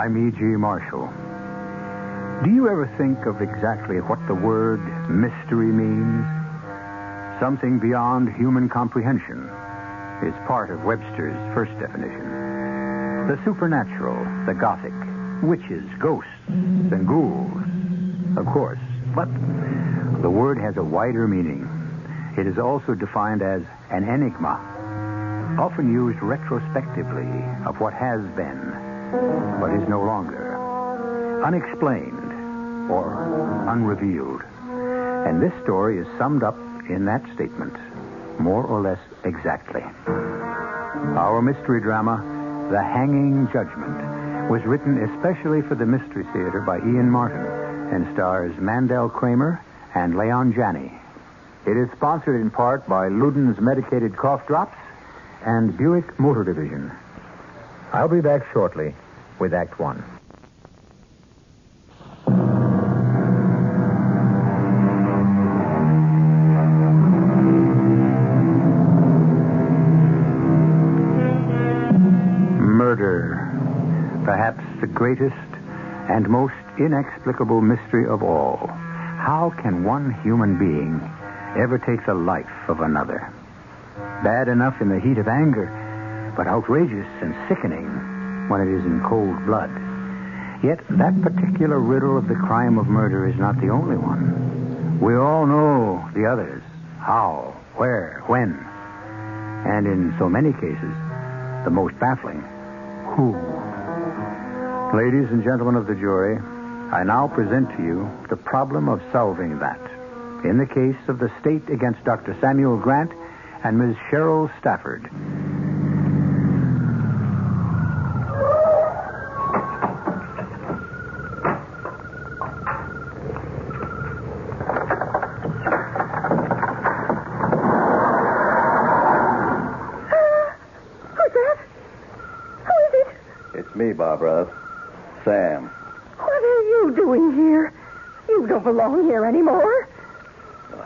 I'm E.G. Marshall. Do you ever think of exactly what the word mystery means? Something beyond human comprehension is part of Webster's first definition. The supernatural, the gothic, witches, ghosts, and ghouls, of course. But the word has a wider meaning. It is also defined as an enigma, often used retrospectively of what has been, but is no longer, unexplained or unrevealed. And this story is summed up in that statement, more or less exactly. Our mystery drama, The Hanging Judgment, was written especially for the Mystery Theater by Ian Martin and stars Mandel Kramer and Leon Janney. It is sponsored in part by Luden's Medicated Cough Drops and Buick Motor Division. I'll be back shortly with Act One. Murder, perhaps the greatest and most inexplicable mystery of all. How can one human being ever take the life of another? Bad enough in the heat of anger, but outrageous and sickening when it is in cold blood. Yet that particular riddle of the crime of murder is not the only one. We all know the others. How, where, when. And in so many cases, the most baffling, who. Ladies and gentlemen of the jury, I now present to you the problem of solving that. In the case of the state against Dr. Samuel Grant and Ms. Cheryl Stafford. Who's that? Who is it? It's me, Barbara. Sam. What are you doing here? You don't belong here anymore.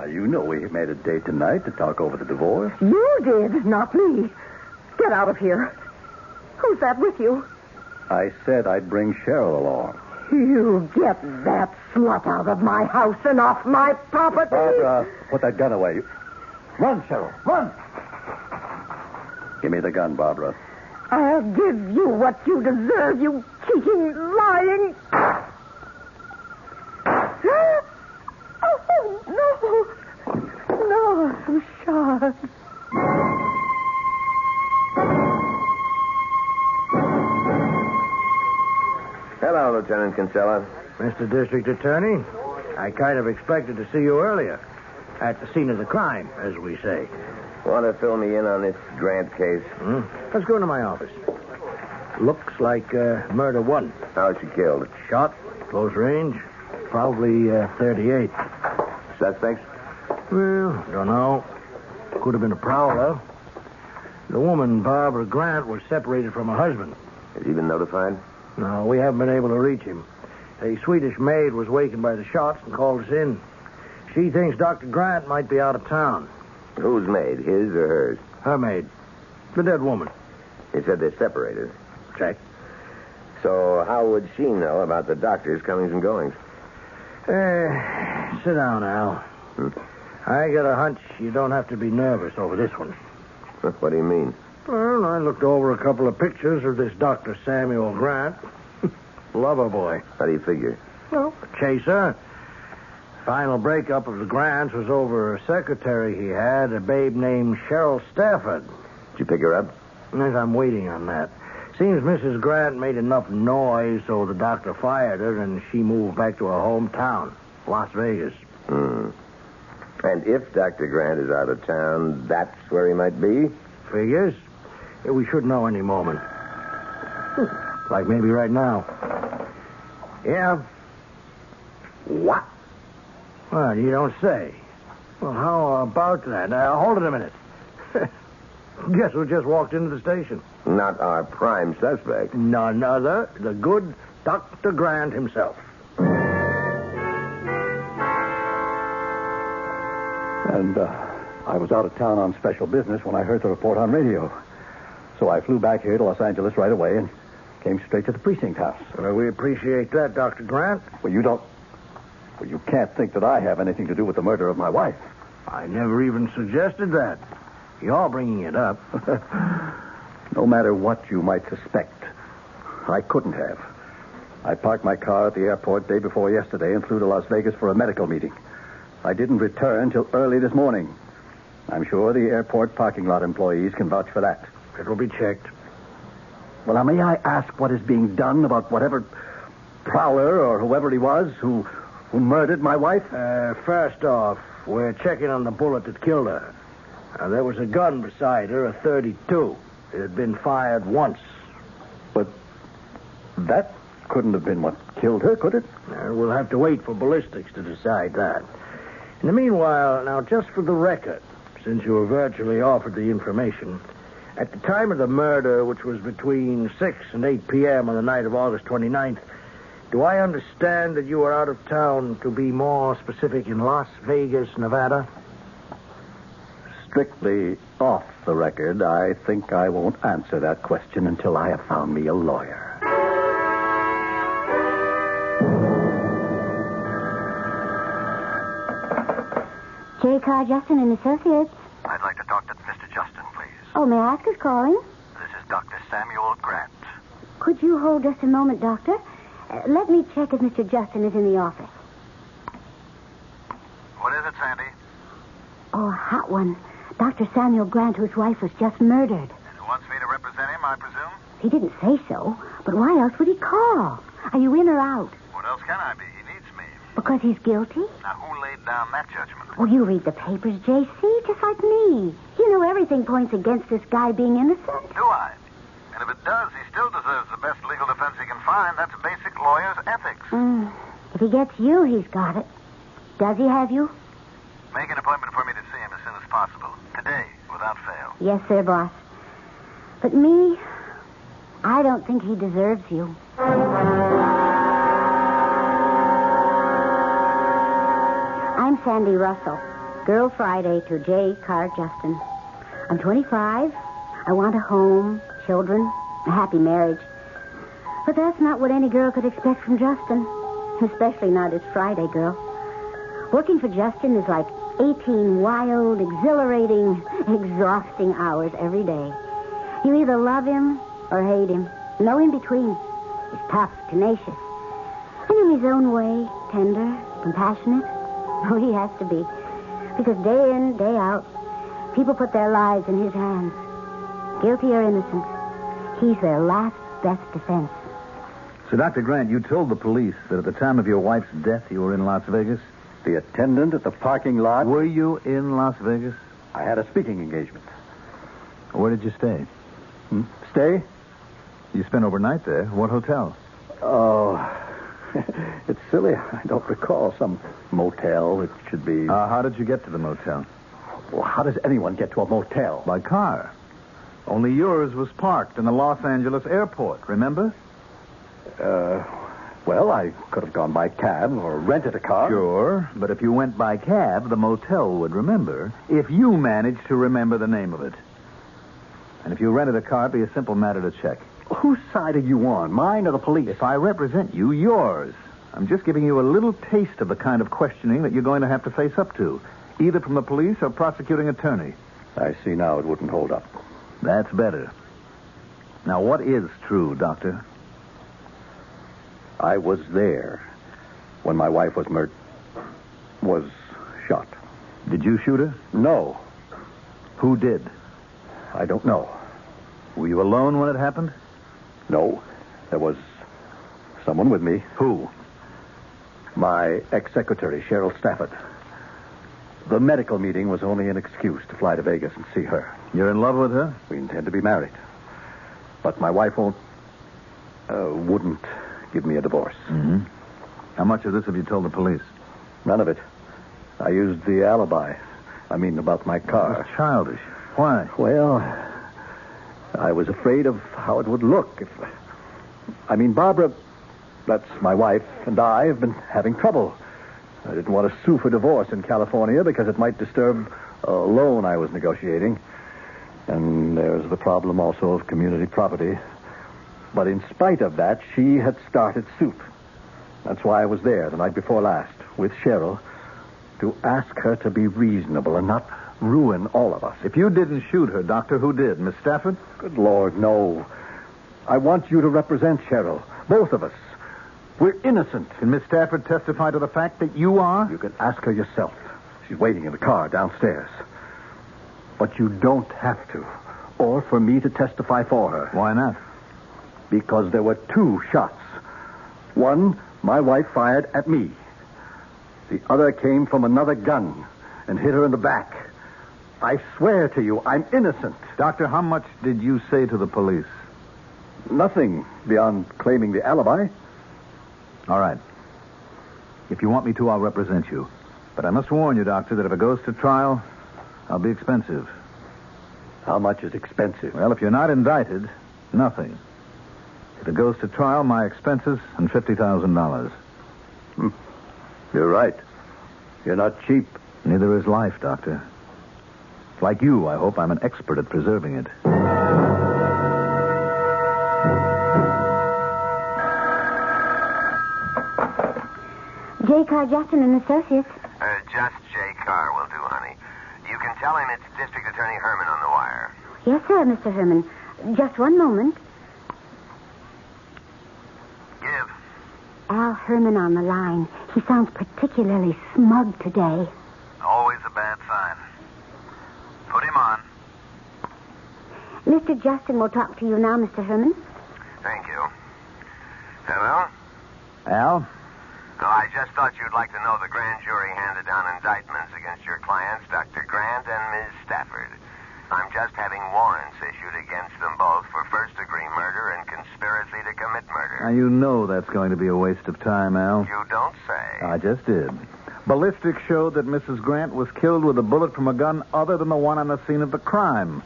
You know we made a date tonight to talk over the divorce. You did, not me. Get out of here. Who's that with you? I said I'd bring Cheryl along. You get that slut out of my house and off my property. Barbara, put that gun away. Run, Cheryl, run! Give me the gun, Barbara. I'll give you what you deserve, you cheating, lying... Oh, no. No, I'm shot. Hello, Lieutenant Kinsella. Mr. District Attorney, I kind of expected to see you earlier. At the scene of the crime, as we say. Want to fill me in on this Grant case? Let's go into my office. Looks like murder one. How's she killed? Shot, close range, probably 38. Suspects? Well, don't know. Could have been a prowler. The woman, Barbara Grant, was separated from her husband. Has he been notified? No, we haven't been able to reach him. A Swedish maid was wakened by the shots and called us in. She thinks Dr. Grant might be out of town. Whose maid, his or hers? Her maid. The dead woman. He said they're separated. Check. So how would she know about the doctor's comings and goings? Sit down, Al. I got a hunch you don't have to be nervous over this one. What do you mean? Well, I looked over a couple of pictures of this Dr. Samuel Grant. Lover boy. How do you figure? Well, a chaser. Final breakup of the Grants was over a secretary he had, a babe named Cheryl Stafford. Did you pick her up? Yes, I'm waiting on that. Seems Mrs. Grant made enough noise so the doctor fired her and she moved back to her hometown, Las Vegas. And if Dr. Grant is out of town, that's where he might be? Figures. We should know any moment. Like maybe right now. Yeah. What? Well, you don't say. Well, how about that? Hold it a minute. Guess who just walked into the station? Not our prime suspect. None other, the good Dr. Grant himself. And I was out of town on special business when I heard the report on radio. So I flew back here to Los Angeles right away and Came straight to the precinct house. We appreciate that, Dr. Grant. Well, you can't think that I have anything to do with the murder of my wife. I never even suggested that. You're bringing it up. No matter what you might suspect, I couldn't have. I parked my car at the airport day before yesterday and flew to Las Vegas for a medical meeting. I didn't return till early this morning. I'm sure the airport parking lot employees can vouch for that. It will be checked. Well, now, may I ask what is being done about whatever prowler or whoever he was who murdered my wife? First off, we're checking on the bullet that killed her. There was a gun beside her, a .32. It had been fired once. But that couldn't have been what killed her, could it? We'll have to wait for ballistics to decide that. In the meanwhile, now, just for the record, since you were virtually offered the information, at the time of the murder, which was between 6 and 8 p.m. on the night of August 29th, do I understand that you were out of town, to be more specific, in Las Vegas, Nevada? Strictly off the record, I think I won't answer that question until I have found me a lawyer. J. Carr, Justin and Associates. I'd like to talk to Mr. Justin, please. Oh, may I ask who's calling? This is Dr. Samuel Grant. Could you hold just a moment, Doctor? Let me check if Mr. Justin is in the office. What is it, Sandy? Oh, a hot one. Dr. Samuel Grant, whose wife was just murdered. And who wants me to represent him, I presume? He didn't say so, but why else would he call? Are you in or out? What else can I be? He needs me. Because he's guilty? Now, who laid down that judgment? Oh, you read the papers, J.C., just like me. You know everything points against this guy being innocent. Do I? And if it does, he still deserves the best legal defense he can find. That's basic lawyer's ethics. If he gets you, he's got it. Does he have you? Make an appointment for me to see him as soon as possible. Today, without fail. Yes, sir, boss. But me, I don't think he deserves you. I'm Sandy Russell, Girl Friday to J. Carr Justin. I'm 25. I want a home, children, a happy marriage. But that's not what any girl could expect from Justin, especially not his Friday girl. Working for Justin is like 18 wild, exhilarating, exhausting hours every day. You either love him or hate him. No in between. He's tough, tenacious, and in his own way, tender, compassionate. Oh, he has to be. Because day in, day out, people put their lives in his hands. Guilty or innocent, he's their last best defense. So, Dr. Grant, you told the police that at the time of your wife's death you were in Las Vegas? The attendant at the parking lot. Were you in Las Vegas? I had a speaking engagement. Where did you stay? Stay? You spent overnight there. What hotel? Oh, it's silly. I don't recall. Some motel. It should be. How did you get to the motel? Well, how does anyone get to a motel? By car. Only yours was parked in the Los Angeles airport, remember? Well, I could have gone by cab or rented a car. Sure, but if you went by cab, the motel would remember, if you managed to remember the name of it. And if you rented a car, it'd be a simple matter to check. Whose side are you on, mine or the police? If I represent you, yours. I'm just giving you a little taste of the kind of questioning that you're going to have to face up to, either from the police or prosecuting attorney. I see now it wouldn't hold up. That's better. Now, what is true, Doctor? I was there when my wife was shot. Did you shoot her? No. Who did? I don't know. Were you alone when it happened? No. There was someone with me. Who? My ex-secretary, Cheryl Stafford. The medical meeting was only an excuse to fly to Vegas and see her. You're in love with her? We intend to be married. But my wife wouldn't give me a divorce. Mm-hmm. How much of this have you told the police? None of it. I used the alibi. I mean, about my car. That's childish. Why? Well, I was afraid of how it would look if... Barbara, that's my wife, and I have been having trouble. I didn't want to sue for divorce in California because it might disturb a loan I was negotiating. And there's the problem also of community property. But in spite of that, she had started suit. That's why I was there the night before last with Cheryl to ask her to be reasonable and not ruin all of us. If you didn't shoot her, Doctor, who did? Miss Stafford? Good Lord, no. I want you to represent Cheryl. Both of us. We're innocent. Can Miss Stafford testify to the fact that you are? You can ask her yourself. She's waiting in the car downstairs. But you don't have to. Or for me to testify for her. Why not? Because there were 2 shots. One, my wife fired at me. The other came from another gun and hit her in the back. I swear to you, I'm innocent. Doctor, how much did you say to the police? Nothing beyond claiming the alibi. All right. If you want me to, I'll represent you. But I must warn you, Doctor, that if it goes to trial, I'll be expensive. How much is expensive? Well, if you're not indicted, nothing. If it goes to trial, my expenses and $50,000. You're right. You're not cheap. Neither is life, Doctor. Like you, I hope I'm an expert at preserving it. J. Carr, Justin and Associates. Just J. Carr will do, honey. You can tell him it's District Attorney Herman on the wire. Yes, sir, Mr. Herman. Just one moment. Give. Al Herman on the line. He sounds particularly smug today. Always a bad sign. Put him on. Mr. Justin will talk to you now, Mr. Herman. Thank you. Hello? Al? Oh, I just thought you'd like to know the grand jury handed down indictments against your clients, Dr. Grant and Ms. Stafford. I'm just having warrants issued against them both for first-degree murder and conspiracy to commit murder. Now, you know that's going to be a waste of time, Al. You don't say. I just did. Ballistics showed that Mrs. Grant was killed with a bullet from a gun other than the one on the scene of the crime.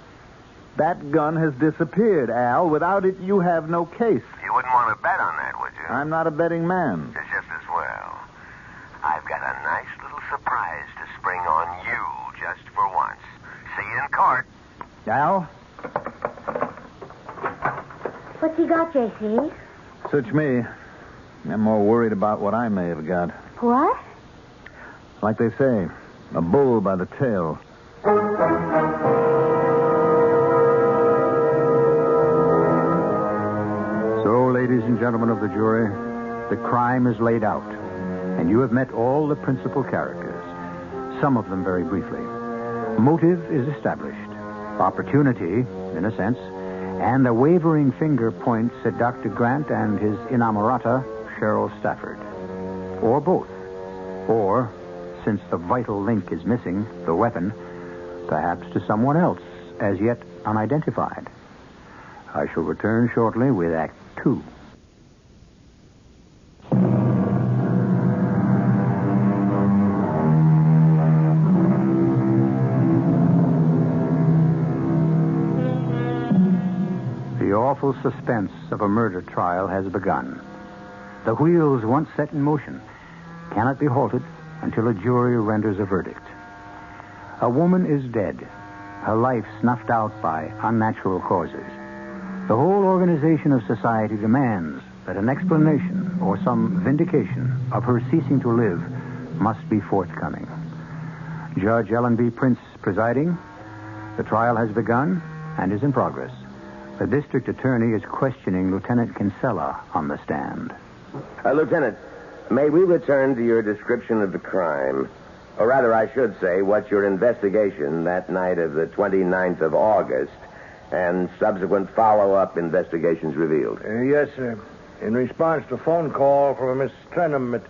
That gun has disappeared, Al. Without it, you have no case. You wouldn't want to bet on that, would you? I'm not a betting man. It's just as well. I've got a nice little surprise to spring on you just for once. See you in court. Al? What's he got, J.C.? Such me. I'm more worried about what I may have got. What? Like they say, a bull by the tail. So, ladies and gentlemen of the jury, the crime is laid out, and you have met all the principal characters, some of them very briefly. Motive is established. Opportunity, in a sense, and a wavering finger points at Dr. Grant and his inamorata, Cheryl Stafford. Or both. Or, since the vital link is missing, the weapon, perhaps to someone else, as yet unidentified. I shall return shortly with Act 2. The awful suspense of a murder trial has begun. The wheels, once set in motion, cannot be halted until a jury renders a verdict. A woman is dead, her life snuffed out by unnatural causes. The whole organization of society demands that an explanation or some vindication of her ceasing to live must be forthcoming. Judge Ellen B. Prince presiding. The trial has begun and is in progress. The district attorney is questioning Lieutenant Kinsella on the stand. Lieutenant, may we return to your description of the crime? Or rather, I should say, what your investigation that night of the 29th of August and subsequent follow-up investigations revealed. Yes, sir. In response to a phone call from a Miss Trenham at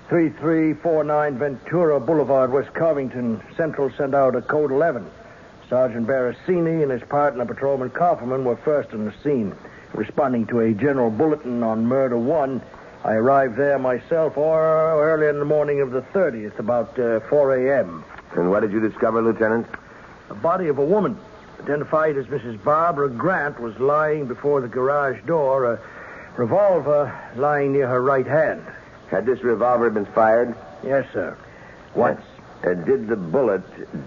3349 Ventura Boulevard, West Covington, Central sent out a code 11. Sergeant Barasini and his partner, Patrolman Kaufman, were first on the scene. Responding to a general bulletin on Murder 1, I arrived there myself early in the morning of the 30th, about 4 a.m. And what did you discover, Lieutenant? The body of a woman, identified as Mrs. Barbara Grant, was lying before the garage door, a revolver lying near her right hand. Had this revolver been fired? Yes, sir. Once. Did the bullet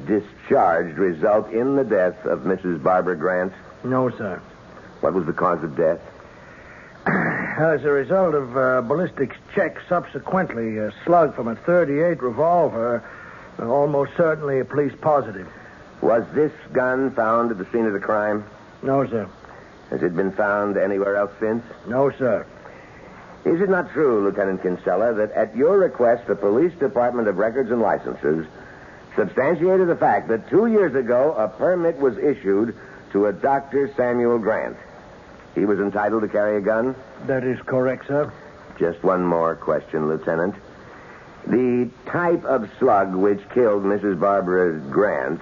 discharged result in the death of Mrs. Barbara Grant? No, sir. What was the cause of death? As a result of ballistics check subsequently, a slug from a .38 revolver, almost certainly a police positive. Was this gun found at the scene of the crime? No, sir. Has it been found anywhere else since? No, sir. Is it not true, Lieutenant Kinsella, that at your request the Police Department of Records and Licenses substantiated the fact that 2 years ago a permit was issued to a Dr. Samuel Grant? He was entitled to carry a gun? That is correct, sir. Just one more question, Lieutenant. The type of slug which killed Mrs. Barbara Grant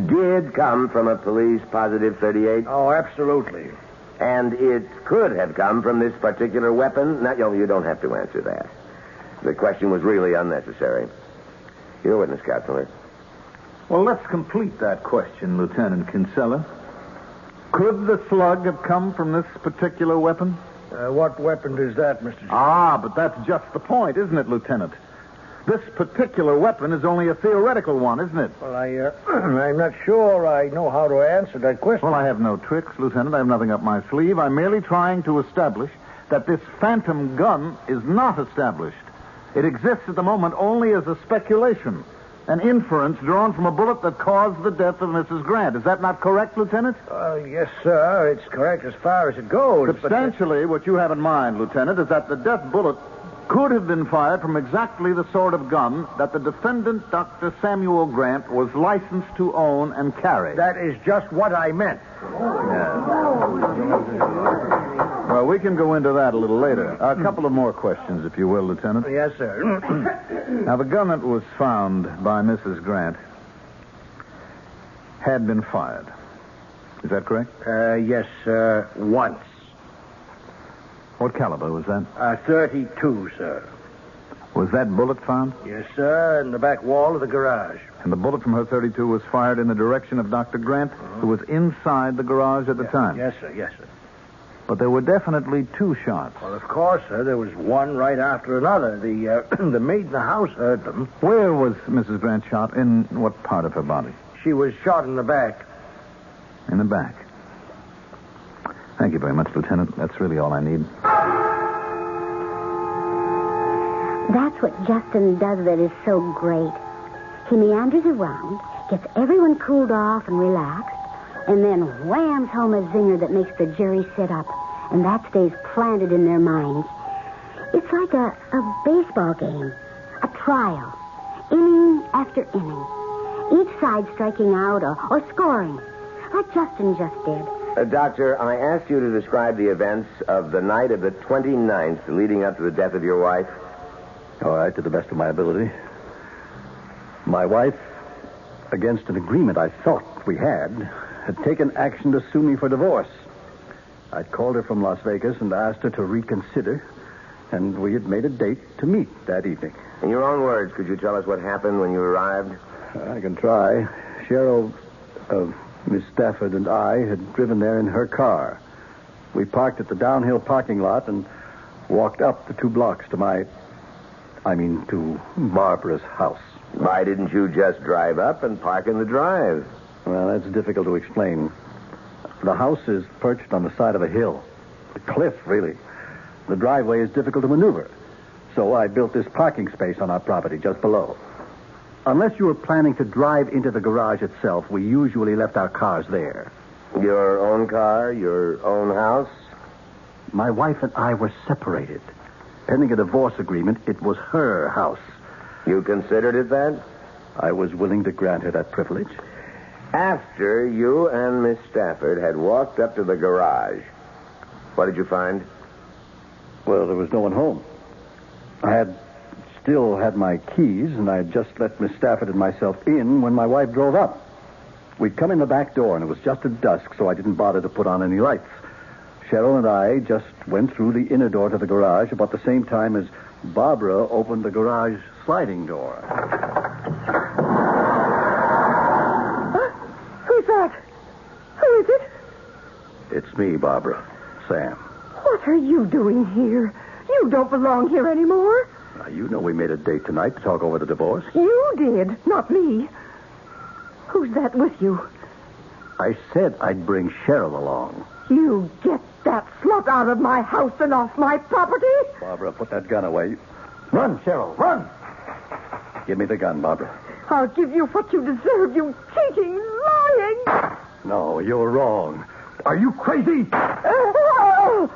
did come from a police positive .38? Oh, absolutely. And it could have come from this particular weapon? No, you don't have to answer that. The question was really unnecessary. Your witness, Counselor. Well, let's complete that question, Lieutenant Kinsella. Could the slug have come from this particular weapon? What weapon is that, Mr. Jones? Ah, but that's just the point, isn't it, Lieutenant? This particular weapon is only a theoretical one, isn't it? Well, I'm not sure I know how to answer that question. Well, I have no tricks, Lieutenant. I have nothing up my sleeve. I'm merely trying to establish that this phantom gun is not established. It exists at the moment only as a speculation, an inference drawn from a bullet that caused the death of Mrs. Grant. Is that not correct, Lieutenant? Yes, sir. It's correct as far as it goes. Substantially, what you have in mind, Lieutenant, is that the death bullet could have been fired from exactly the sort of gun that the defendant, Dr. Samuel Grant, was licensed to own and carry. That is just what I meant. Well, we can go into that a little later. A couple of more questions, if you will, Lieutenant. Yes, sir. Now, the gun that was found by Mrs. Grant had been fired. Is that correct? Yes, sir. Once. What caliber was that? 32, sir. Was that bullet found? Yes, sir, in the back wall of the garage. And the bullet from her .32 was fired in the direction of Dr. Grant, who was inside the garage at the time? Yes, sir, yes, sir. But there were definitely two shots. Well, of course, sir. There was one right after another. The maid in the house heard them. Where was Mrs. Grant shot? In what part of her body? She was shot in the back. In the back. Thank you very much, Lieutenant. That's really all I need. That's what Justin does that is so great. He meanders around, gets everyone cooled off and relaxed, and then whams home a zinger that makes the jury sit up, and that stays planted in their minds. It's like a baseball game, a trial, inning after inning, each side striking out or scoring, like Justin just did. Doctor, I asked you to describe the events of the night of the 29th leading up to the death of your wife. All right, to the best of my ability. My wife, against an agreement I thought we had taken action to sue me for divorce. I'd called her from Las Vegas and asked her to reconsider, and we had made a date to meet that evening. In your own words, could you tell us what happened when you arrived? I can try. Cheryl, Miss Stafford and I had driven there in her car. We parked at the downhill parking lot and walked up the 2 blocks to to Barbara's house. Why didn't you just drive up and park in the drive? Well, that's difficult to explain. The house is perched on the side of a hill. A cliff, really. The driveway is difficult to maneuver. So I built this parking space on our property just below. Unless you were planning to drive into the garage itself, we usually left our cars there. Your own car, your own house? My wife and I were separated. Pending a divorce agreement, it was her house. You considered it then? I was willing to grant her that privilege. After you and Miss Stafford had walked up to the garage, what did you find? Well, there was no one home. I still had my keys, and I had just let Miss Stafford and myself in when my wife drove up. We'd come in the back door, and it was just at dusk, so I didn't bother to put on any lights. Cheryl and I just went through the inner door to the garage about the same time as Barbara opened the garage sliding door. Who's that? Who is it? It's me, Barbara. Sam. What are you doing here? You don't belong here anymore. Now, you know we made a date tonight to talk over the divorce. You did, not me. Who's that with you? I said I'd bring Cheryl along. You get that that slut out of my house and off my property. Barbara, put that gun away. Run, Cheryl, run! Give me the gun, Barbara. I'll give you what you deserve, you cheating, lying... No, you're wrong. Are you crazy? No.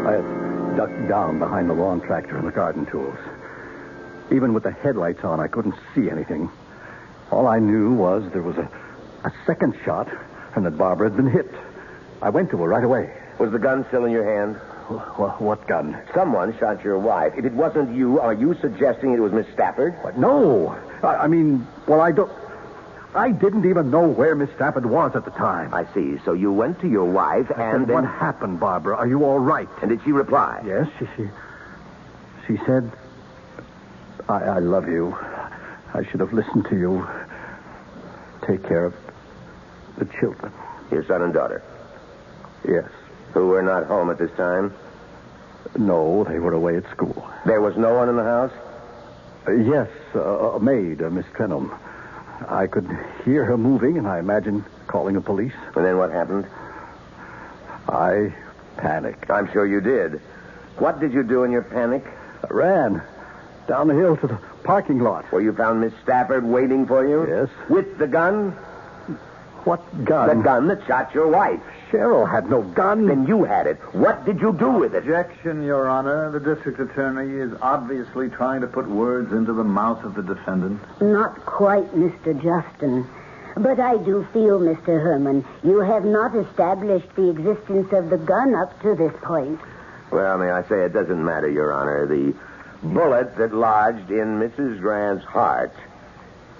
I had ducked down behind the lawn tractor and the garden tools. Even with the headlights on, I couldn't see anything. All I knew was there was a second shot and that Barbara had been hit. I went to her right away. Was the gun still in your hand? What gun? Someone shot your wife. If it wasn't you, are you suggesting it was Miss Stafford? What? No. I didn't even know where Miss Stafford was at the time. I see. So you went to your wife and What happened, Barbara? Are you all right? And did she reply? Yes, she said, I love you. I should have listened to you. Take care of the children. Your son and daughter? Yes. Who were not home at this time? No, they were away at school. There was no one in the house? Yes, a maid, Miss Trenholm. I could hear her moving, and I imagined calling the police. And then what happened? I panicked. I'm sure you did. What did you do in your panic? I ran down the hill to the parking lot. Where you found Miss Stafford waiting for you? Yes. With the gun? What gun? The gun that shot your wife. Cheryl had no gun. Then you had it. What did you do with it? Objection, Your Honor. The district attorney is obviously trying to put words into the mouth of the defendant. Not quite, Mr. Justin. But I do feel, Mr. Herman, you have not established the existence of the gun up to this point. Well, may I say, it doesn't matter, Your Honor. The bullet that lodged in Mrs. Grant's heart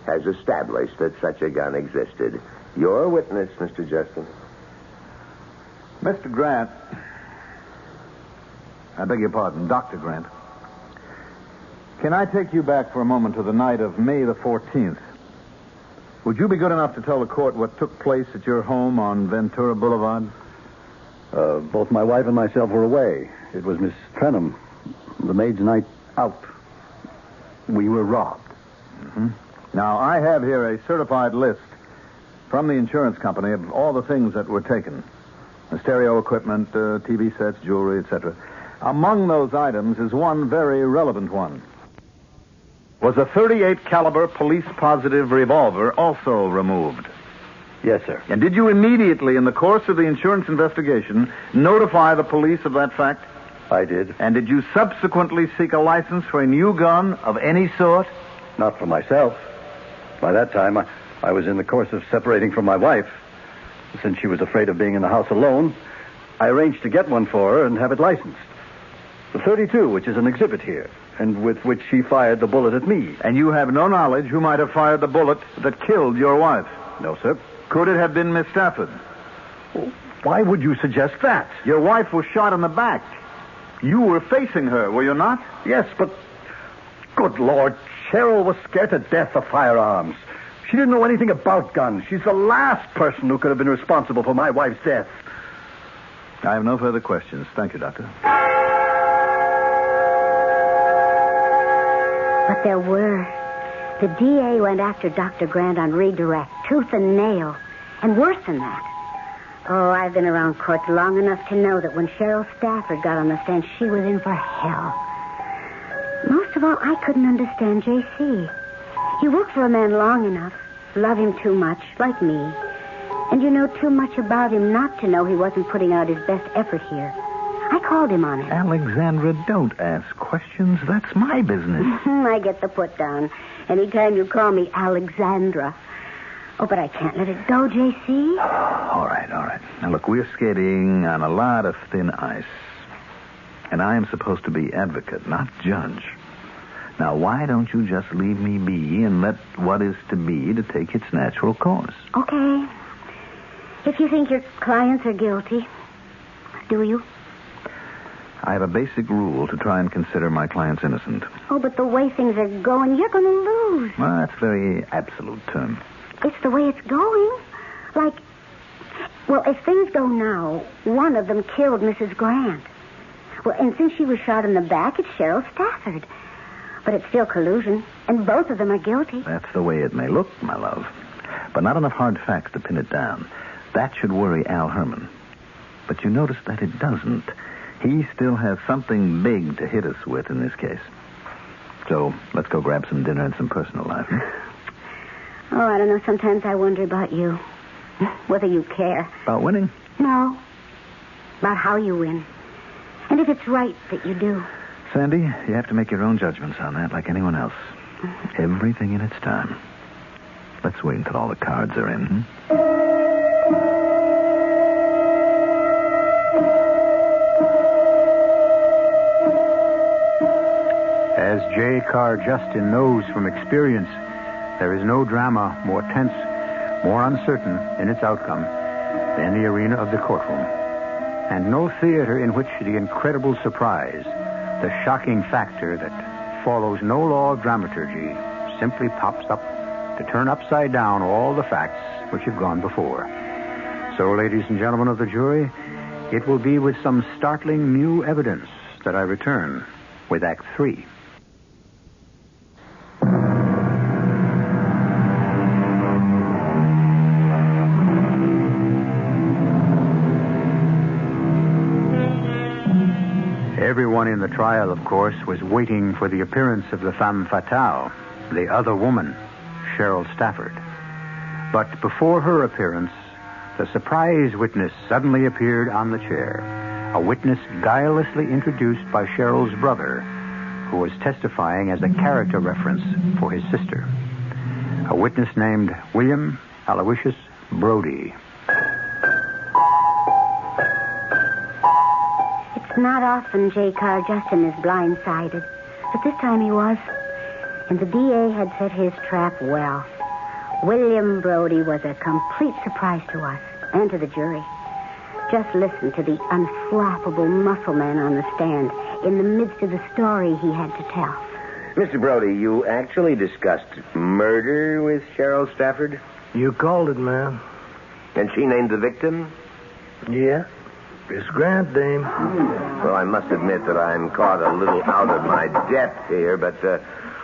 has established that such a gun existed. Your witness, Mr. Justin. Mr. Grant. I beg your pardon, Dr. Grant. Can I take you back for a moment to the night of May the 14th? Would you be good enough to tell the court what took place at your home on Ventura Boulevard? Both my wife and myself were away. It was Miss Trenholm, the maid's night out. We were robbed. Mm-hmm. Now, I have here a certified list from the insurance company of all the things that were taken. The stereo equipment, TV sets, jewelry, etc. Among those items is one very relevant one. Was a .38 caliber police-positive revolver also removed? Yes, sir. And did you immediately, in the course of the insurance investigation, notify the police of that fact? I did. And did you subsequently seek a license for a new gun of any sort? Not for myself. By that time, I was in the course of separating from my wife. Since she was afraid of being in the house alone, I arranged to get one for her and have it licensed. The .32, which is an exhibit here, and with which she fired the bullet at me. And you have no knowledge who might have fired the bullet that killed your wife? No, sir. Could it have been Miss Stafford? Well, why would you suggest that? Your wife was shot in the back. You were facing her, were you not? Yes, but... Good Lord, Cheryl was scared to death of firearms. She didn't know anything about guns. She's the last person who could have been responsible for my wife's death. I have no further questions. Thank you, Doctor. But there were. The DA went after Dr. Grant on redirect, tooth and nail. And worse than that. Oh, I've been around court long enough to know that when Cheryl Stafford got on the stand, she was in for hell. Most of all, I couldn't understand J.C. You work for a man long enough, love him too much, like me, and you know too much about him not to know he wasn't putting out his best effort here. I called him on it. Alexandra, don't ask questions. That's my business. I get the put down anytime you call me Alexandra. Oh, but I can't let it go, J.C. All right. Now, look, we're skating on a lot of thin ice. And I am supposed to be advocate, not judge. Now, why don't you just leave me be and let what is to be to take its natural course? Okay. If you think your clients are guilty, do you? I have a basic rule to try and consider my clients innocent. Oh, but the way things are going, you're going to lose. Well, that's a very absolute term. It's the way it's going. Like, well, as things go now, one of them killed Mrs. Grant. Well, and since she was shot in the back, it's Cheryl Stafford. But it's still collusion, and both of them are guilty. That's the way it may look, my love. But not enough hard facts to pin it down. That should worry Al Herman. But you notice that it doesn't. He still has something big to hit us with in this case. So let's go grab some dinner and some personal life. Oh, I don't know. Sometimes I wonder about you. Whether you care. About winning? No. About how you win. And if it's right that you do. Sandy, you have to make your own judgments on that like anyone else. Everything in its time. Let's wait until all the cards are in. As J. Carr Justin knows from experience, there is no drama more tense, more uncertain in its outcome than the arena of the courtroom. And no theater in which the incredible surprise, the shocking factor that follows no law of dramaturgy, simply pops up to turn upside down all the facts which have gone before. So, ladies and gentlemen of the jury, it will be with some startling new evidence that I return with Act 3. Everyone in the trial, of course, was waiting for the appearance of the femme fatale, the other woman, Cheryl Stafford. But before her appearance, the surprise witness suddenly appeared on the chair, a witness guilelessly introduced by Cheryl's brother, who was testifying as a character reference for his sister, a witness named William Aloysius Brody. It's not often J. Carr Justin is blindsided, but this time he was. And the DA had set his trap well. William Brody was a complete surprise to us and to the jury. Just listen to the unflappable muscle man on the stand in the midst of the story he had to tell. Mr. Brody, you actually discussed murder with Cheryl Stafford? You called it, man. And she named the victim? Yeah. Miss Grant, dame. Well, I must admit that I'm caught a little out of my depth here, but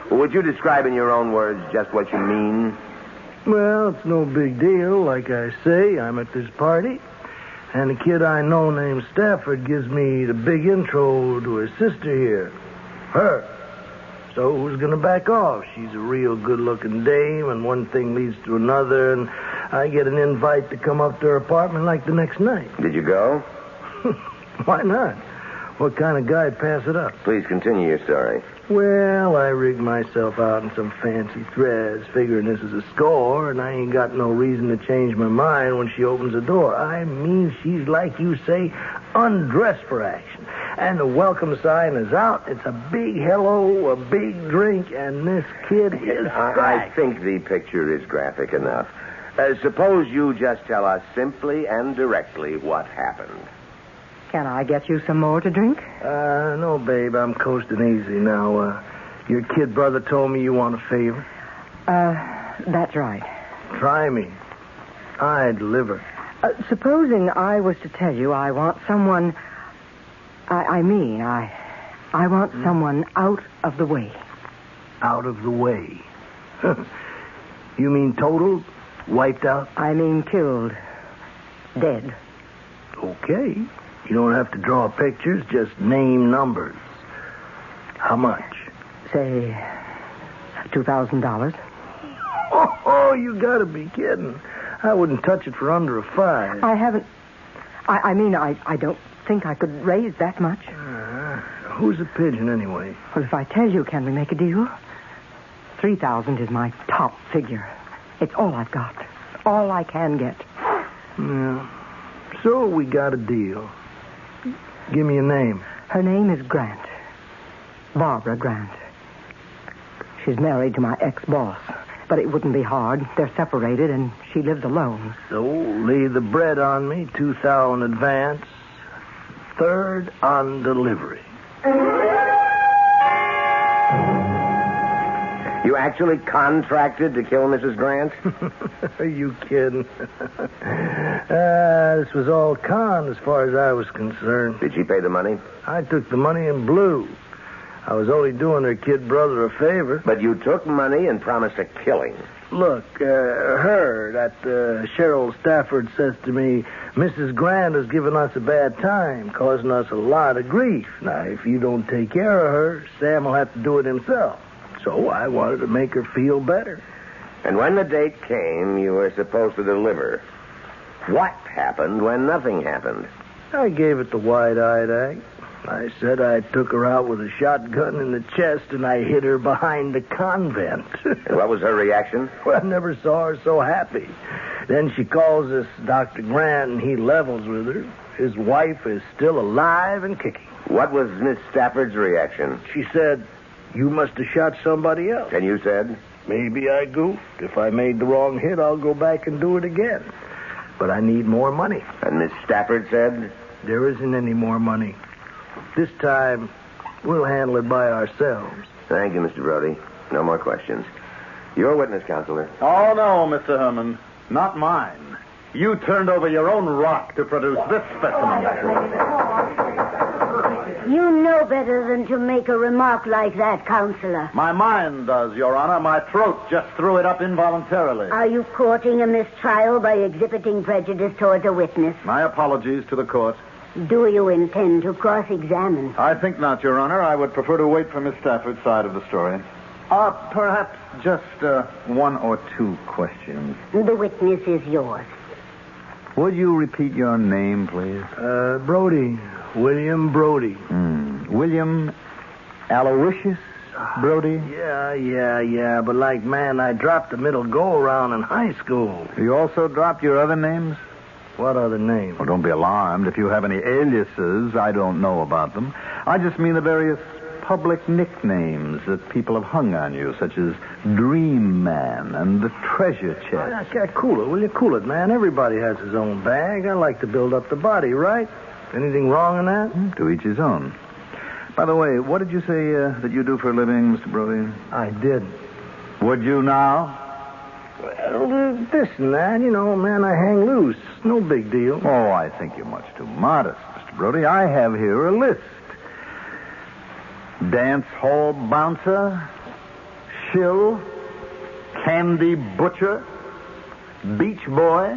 would you describe in your own words just what you mean? Well, it's no big deal. Like I say, I'm at this party, and a kid I know named Stafford gives me the big intro to his sister here. Her. So who's going to back off? She's a real good-looking dame, and one thing leads to another, and I get an invite to come up to her apartment like the next night. Did you go? Why not? What kind of guy'd pass it up? Please continue your story. Well, I rigged myself out in some fancy threads, figuring this is a score, and I ain't got no reason to change my mind when she opens the door. I mean, she's like you say, undressed for action. And the welcome sign is out. It's a big hello, a big drink, and this kid is I think the picture is graphic enough. Suppose you just tell us simply and directly what happened. Can I get you some more to drink? No, babe, I'm coasting easy now. Your kid brother told me you want a favor. That's right. Try me. I deliver. Supposing I was to tell you I want someone... I want someone out of the way. Out of the way? You mean total? Wiped out? I mean killed. Dead. Okay. You don't have to draw pictures, just name numbers. How much? Say, $2,000. Oh, you gotta be kidding. I wouldn't touch it for under a $5. I haven't... I don't think I could raise that much. Who's a pigeon, anyway? Well, if I tell you, can we make a deal? 3,000 is my top figure. It's all I've got. All I can get. Yeah. So we got a deal. Give me a name. Her name is Grant. Barbara Grant. She's married to my ex-boss. But it wouldn't be hard. They're separated, and she lives alone. So lay the bread on me, $2,000 advance, third on delivery. You actually contracted to kill Mrs. Grant? Are you kidding? This was all con as far as I was concerned. Did she pay the money? I took the money and blew. I was only doing her kid brother a favor. But you took money and promised a killing. Look, Cheryl Stafford says to me, Mrs. Grant has given us a bad time, causing us a lot of grief. Now, if you don't take care of her, Sam will have to do it himself. So I wanted to make her feel better. And when the date came, you were supposed to deliver. What happened when nothing happened? I gave it the wide-eyed act. I said I took her out with a shotgun in the chest and I hid her behind the convent. And what was her reaction? Well, I never saw her so happy. Then she calls us Dr. Grant and he levels with her. His wife is still alive and kicking. What was Miss Stafford's reaction? She said, you must have shot somebody else. And you said? Maybe I goofed. If I made the wrong hit, I'll go back and do it again. But I need more money. And Miss Stafford said? There isn't any more money. This time, we'll handle it by ourselves. Thank you, Mr. Brody. No more questions. Your witness, counselor. Oh, no, Mr. Herman. Not mine. You turned over your own rock to produce this specimen. You know better than to make a remark like that, Counselor. My mind does, Your Honor. My throat just threw it up involuntarily. Are you courting a mistrial by exhibiting prejudice towards a witness? My apologies to the court. Do you intend to cross-examine? I think not, Your Honor. I would prefer to wait for Miss Stafford's side of the story. Perhaps just one or two questions. The witness is yours. Would you repeat your name, please? Brody. William Brody. William Aloysius Brody? Yeah. But I dropped the middle go-around in high school. You also dropped your other names? What other names? Well, don't be alarmed. If you have any aliases, I don't know about them. I just mean the various public nicknames that people have hung on you, such as Dream Man and the Treasure Chest. Cool it, will you? Cool it, man. Everybody has his own bag. I like to build up the body, right? Anything wrong in that? To each his own. By the way, what did you say that you do for a living, Mr. Brody? I did. Would you now? Well, this and that, man, I hang loose. No big deal. Oh, I think you're much too modest, Mr. Brody. I have here a list. Dance hall bouncer, shill, candy butcher, beach boy.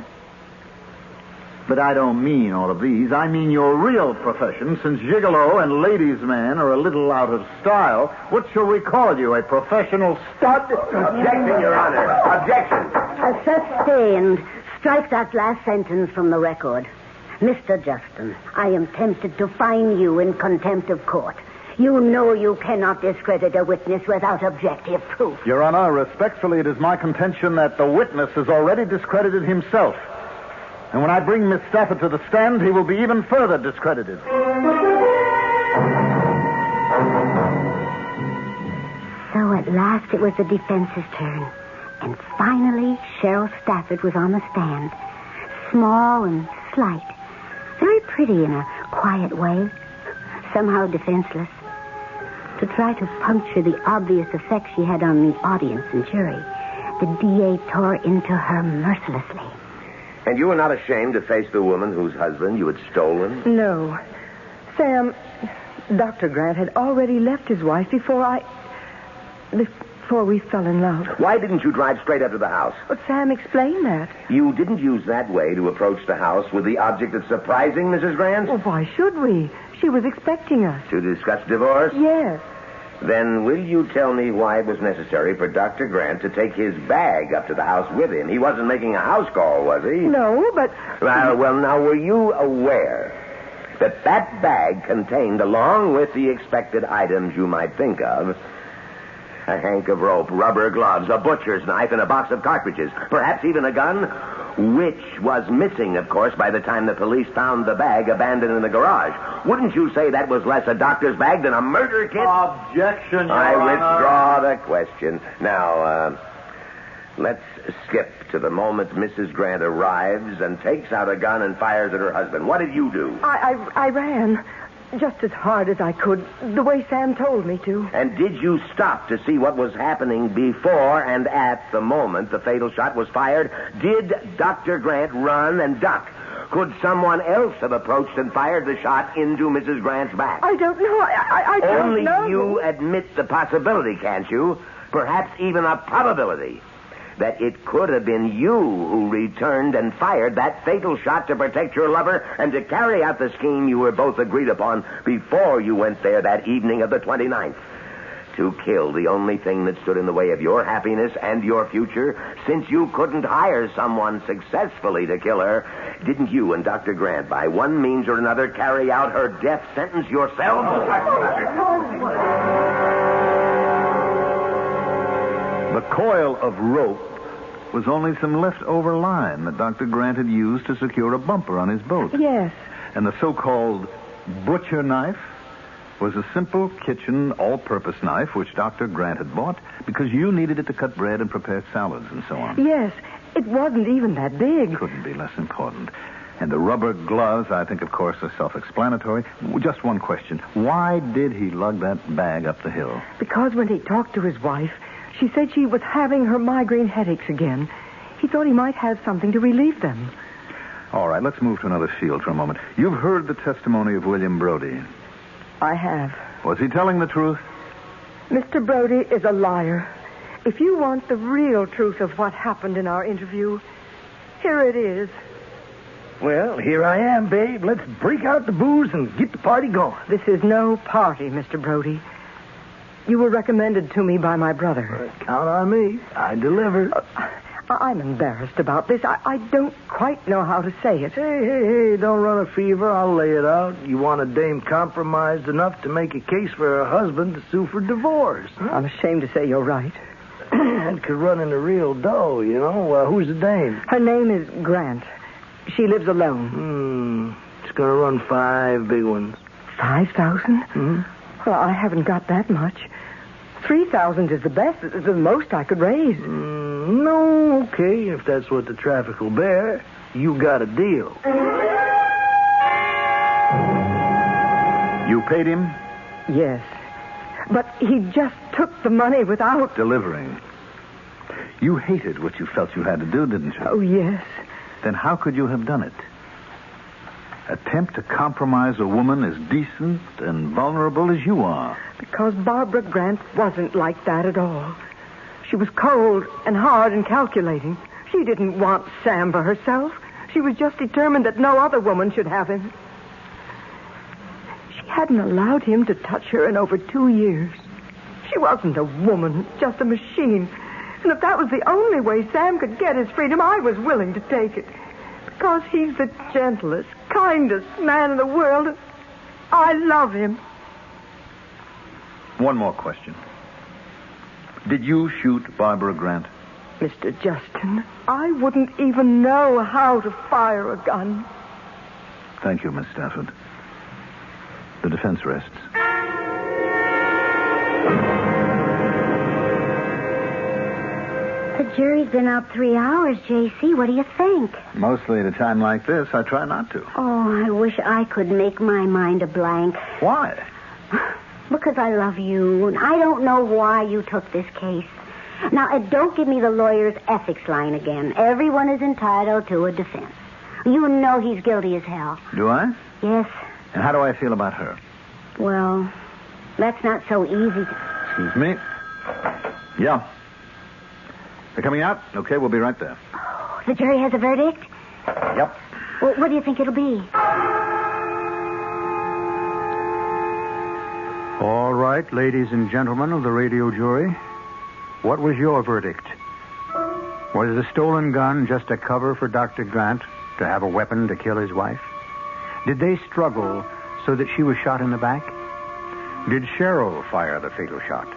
But I don't mean all of these. I mean your real profession, since gigolo and ladies' man are a little out of style. What shall we call you, a professional stud? Objection, Your Honor. Objection. Sustained. Strike that last sentence from the record. Mr. Justin, I am tempted to fine you in contempt of court. You know you cannot discredit a witness without objective proof. Your Honor, respectfully, it is my contention that the witness has already discredited himself. And when I bring Miss Stafford to the stand, he will be even further discredited. So at last it was the defense's turn. And finally, Cheryl Stafford was on the stand. Small and slight. Very pretty in a quiet way. Somehow defenseless. To try to puncture the obvious effect she had on the audience and jury, the DA tore into her mercilessly. And you were not ashamed to face the woman whose husband you had stolen? No. Sam, Dr. Grant had already left his wife before we fell in love. Why didn't you drive straight up to the house? But Sam explained that. You didn't use that way to approach the house with the object of surprising Mrs. Grant? Well, why should we? She was expecting us. To discuss divorce? Yes. Then will you tell me why it was necessary for Dr. Grant to take his bag up to the house with him? He wasn't making a house call, was he? No, but... Well, now, were you aware that bag contained, along with the expected items you might think of, a hank of rope, rubber gloves, a butcher's knife, and a box of cartridges, perhaps even a gun, which was missing, of course, by the time the police found the bag abandoned in the garage. Wouldn't you say that was less a doctor's bag than a murder kit? Objection, Your I Honor. withdraw the question. Now, let's skip to the moment Mrs. Grant arrives and takes out a gun and fires at her husband. What did you do? I ran just as hard as I could, the way Sam told me to. And did you stop to see what was happening before and at the moment the fatal shot was fired? Did Dr. Grant run and duck Could someone else have approached and fired the shot into Mrs. Grant's back? I don't know. I don't know. Only you admit the possibility, can't you? Perhaps even a probability that it could have been you who returned and fired that fatal shot to protect your lover and to carry out the scheme you were both agreed upon before you went there that evening of the 29th. To kill the only thing that stood in the way of your happiness and your future, since you couldn't hire someone successfully to kill her, didn't you and Dr. Grant, by one means or another, carry out her death sentence yourself? The coil of rope was only some leftover line that Dr. Grant had used to secure a bumper on his boat. Yes. And the so-called butcher knife was a simple kitchen all-purpose knife which Dr. Grant had bought because you needed it to cut bread and prepare salads and so on. Yes. It wasn't even that big. Couldn't be less important. And the rubber gloves, I think, of course, are self-explanatory. Just one question. Why did he lug that bag up the hill? Because when he talked to his wife, she said she was having her migraine headaches again. He thought he might have something to relieve them. All right, let's move to another field for a moment. You've heard the testimony of William Brody. I have. Was he telling the truth? Mr. Brody is a liar. If you want the real truth of what happened in our interview, here it is. Well, here I am, babe. Let's break out the booze and get the party going. This is no party, Mr. Brody. You were recommended to me by my brother. Count on me. I deliver. I'm embarrassed about this. I don't quite know how to say it. Hey, don't run a fever. I'll lay it out. You want a dame compromised enough to make a case for her husband to sue for divorce. Huh? I'm ashamed to say you're right. That could run into real dough, you know. Who's the dame? Her name is Grant. She lives alone. It's going to run 5 big ones. 5,000? Mm-hmm. Well, I haven't got that much. 3,000 is the best, the most I could raise. No, okay, if that's what the traffic will bear. You got a deal. You paid him? Yes. But he just took the money without... delivering. You hated what you felt you had to do, didn't you? Oh, yes. Then how could you have done it? Attempt to compromise a woman as decent and vulnerable as you are. Because Barbara Grant wasn't like that at all. She was cold and hard and calculating. She didn't want Sam for herself. She was just determined that no other woman should have him. She hadn't allowed him to touch her in over 2 years. She wasn't a woman, just a machine. And if that was the only way Sam could get his freedom, I was willing to take it. Because he's the gentlest, kindest man in the world. I love him. One more question. Did you shoot Barbara Grant? Mr. Justin, I wouldn't even know how to fire a gun. Thank you, Miss Stafford. The defense rests. The jury's been out 3 hours, J.C. What do you think? Mostly at a time like this, I try not to. Oh, I wish I could make my mind a blank. Why? Because I love you, and I don't know why you took this case. Now, don't give me the lawyer's ethics line again. Everyone is entitled to a defense. You know he's guilty as hell. Do I? Yes. And how do I feel about her? Well, that's not so easy. Excuse me. Yeah. They're coming out? Okay, we'll be right there. Oh, the jury has a verdict? Yep. Well, what do you think it'll be? All right, ladies and gentlemen of the radio jury. What was your verdict? Was the stolen gun just a cover for Dr. Grant to have a weapon to kill his wife? Did they struggle so that she was shot in the back? Did Cheryl fire the fatal shot?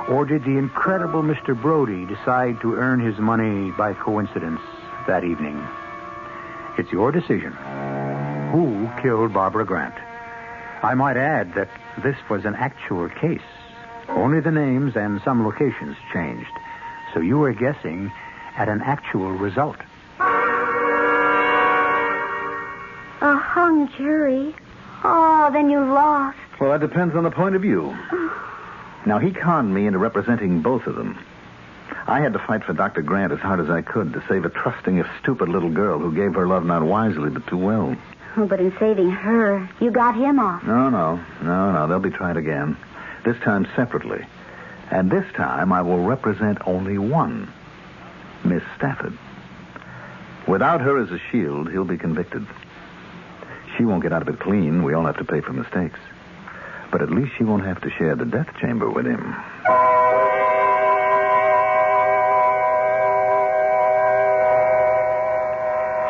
Or did the incredible Mr. Brody decide to earn his money by coincidence that evening? It's your decision. Who killed Barbara Grant? I might add that this was an actual case. Only the names and some locations changed. So you were guessing at an actual result. A hung jury? Oh, then you lost. Well, that depends on the point of view. Now, he conned me into representing both of them. I had to fight for Dr. Grant as hard as I could to save a trusting, if stupid little girl who gave her love not wisely but too well. Oh, but in saving her, you got him off. No. They'll be tried again. This time separately. And this time I will represent only one. Miss Stafford. Without her as a shield, he'll be convicted. She won't get out of it clean. We all have to pay for mistakes. But at least she won't have to share the death chamber with him.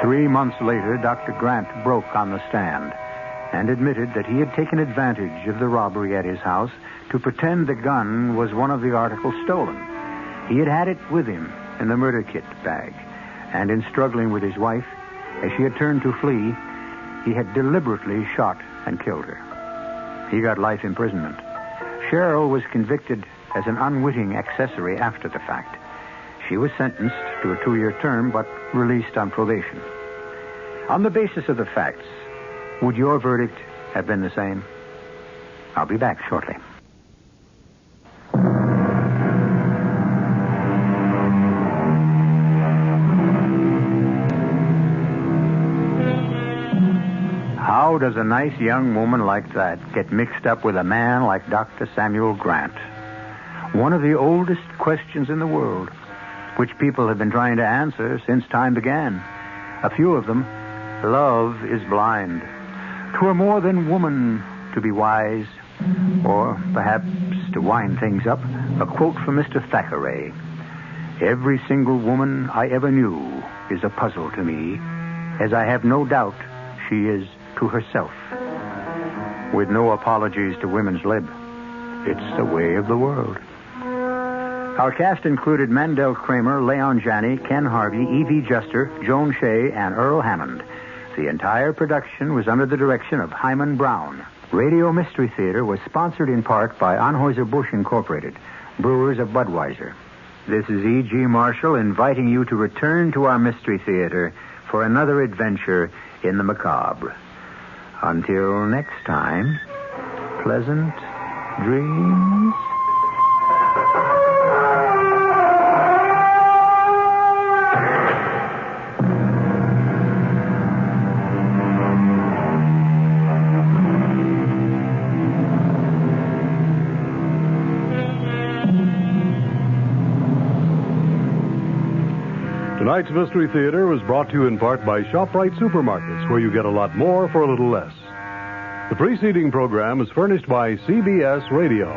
3 months later, Dr. Grant broke on the stand and admitted that he had taken advantage of the robbery at his house to pretend the gun was one of the articles stolen. He had it with him in the murder kit bag, and in struggling with his wife, as she had turned to flee, he had deliberately shot and killed her. He got life imprisonment. Cheryl was convicted as an unwitting accessory after the fact. She was sentenced to a 2-year term, but released on probation. On the basis of the facts, would your verdict have been the same? I'll be back shortly. How does a nice young woman like that get mixed up with a man like Dr. Samuel Grant? One of the oldest questions in the world, which people have been trying to answer since time began. A few of them, love is blind. 'Twere more than woman to be wise, or perhaps to wind things up, a quote from Mr. Thackeray. Every single woman I ever knew is a puzzle to me, as I have no doubt she is to herself. With no apologies to women's lib. It's the way of the world. Our cast included Mandel Kramer, Leon Janney, Ken Harvey, Evie Juster, Joan Shea, and Earl Hammond. The entire production was under the direction of Hyman Brown. Radio Mystery Theater was sponsored in part by Anheuser-Busch Incorporated, brewers of Budweiser. This is E.G. Marshall inviting you to return to our Mystery Theater for another adventure in the macabre. Until next time, pleasant dreams. Tonight's Mystery Theater was brought to you in part by ShopRite Supermarkets, where you get a lot more for a little less. The preceding program is furnished by CBS Radio.